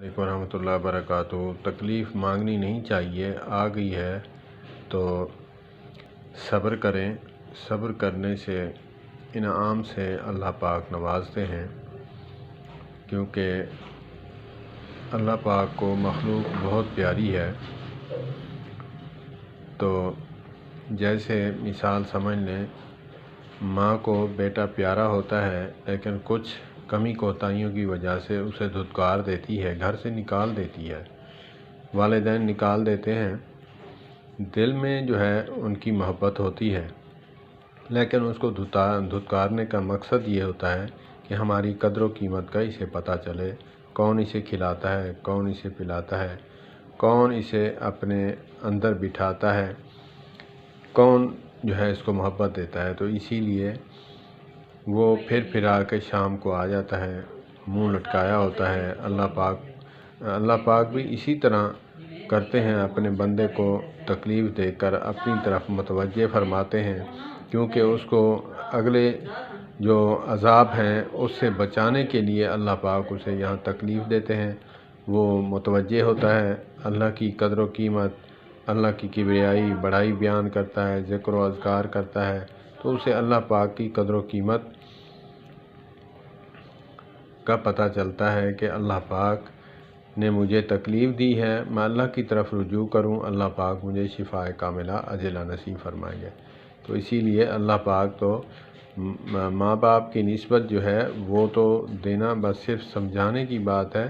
علیکم ورحمۃ اللہ وبرکاتہ۔ تکلیف مانگنی نہیں چاہیے، آ گئی ہے تو صبر کریں۔ صبر کرنے سے انعام سے اللہ پاک نوازتے ہیں، کیونکہ اللہ پاک کو مخلوق بہت پیاری ہے۔ تو جیسے مثال سمجھ لیں، ماں کو بیٹا پیارا ہوتا ہے، لیکن کچھ کمی کوتاہیوں کی وجہ سے اسے دھتکار دیتی ہے، گھر سے نکال دیتی ہے، والدین نکال دیتے ہیں۔ دل میں جو ہے ان کی محبت ہوتی ہے، لیکن اس کو دھتکارنے کا مقصد یہ ہوتا ہے کہ ہماری قدر و قیمت کا اسے پتہ چلے، کون اسے کھلاتا ہے، کون اسے پلاتا ہے، کون اسے اپنے اندر بٹھاتا ہے، کون جو ہے اس کو محبت دیتا ہے۔ تو اسی لیے وہ پھر کے شام کو آ جاتا ہے، منہ لٹکایا ہوتا ہے۔ اللہ پاک بھی اسی طرح کرتے ہیں، اپنے بندے کو تکلیف دے کر اپنی طرف متوجہ فرماتے ہیں، کیونکہ اس کو اگلے جو عذاب ہیں اس سے بچانے کے لیے اللہ پاک اسے یہاں تکلیف دیتے ہیں۔ وہ متوجہ ہوتا ہے، اللہ کی قدر و قیمت، اللہ کی کبریائی بڑائی بیان کرتا ہے، ذکر و اذکار کرتا ہے، تو اسے اللہ پاک کی قدر و قیمت کا پتہ چلتا ہے کہ اللہ پاک نے مجھے تکلیف دی ہے، میں اللہ کی طرف رجوع کروں، اللہ پاک مجھے شفاء کاملہ عاجلہ نصیب فرمائیں گے۔ تو اسی لیے اللہ پاک تو ماں باپ کی نسبت جو ہے وہ تو دینا بس صرف سمجھانے کی بات ہے،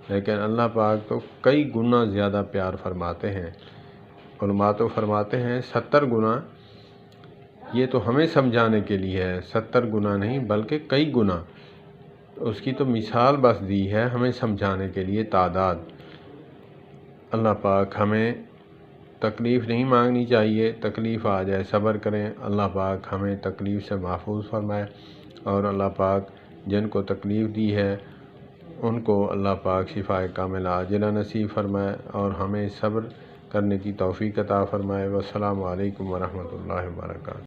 لیکن اللہ پاک تو کئی گنا زیادہ پیار فرماتے ہیں۔ علماء تو فرماتے ہیں 70 گنا، یہ تو ہمیں سمجھانے کے لیے ہے، 70 گنا نہیں بلکہ کئی گنا، اس کی تو مثال بس دی ہے ہمیں سمجھانے کے لیے تعداد۔ اللہ پاک ہمیں تکلیف نہیں مانگنی چاہیے، تکلیف آ جائے صبر کریں، اللہ پاک ہمیں تکلیف سے محفوظ فرمائے، اور اللہ پاک جن کو تکلیف دی ہے ان کو اللہ پاک شفاء کاملہ عاجلہ نصیب فرمائے، اور ہمیں صبر کرنے کی توفیق عطا فرمائے۔ والسلام علیکم ورحمۃ اللہ وبرکاتہ۔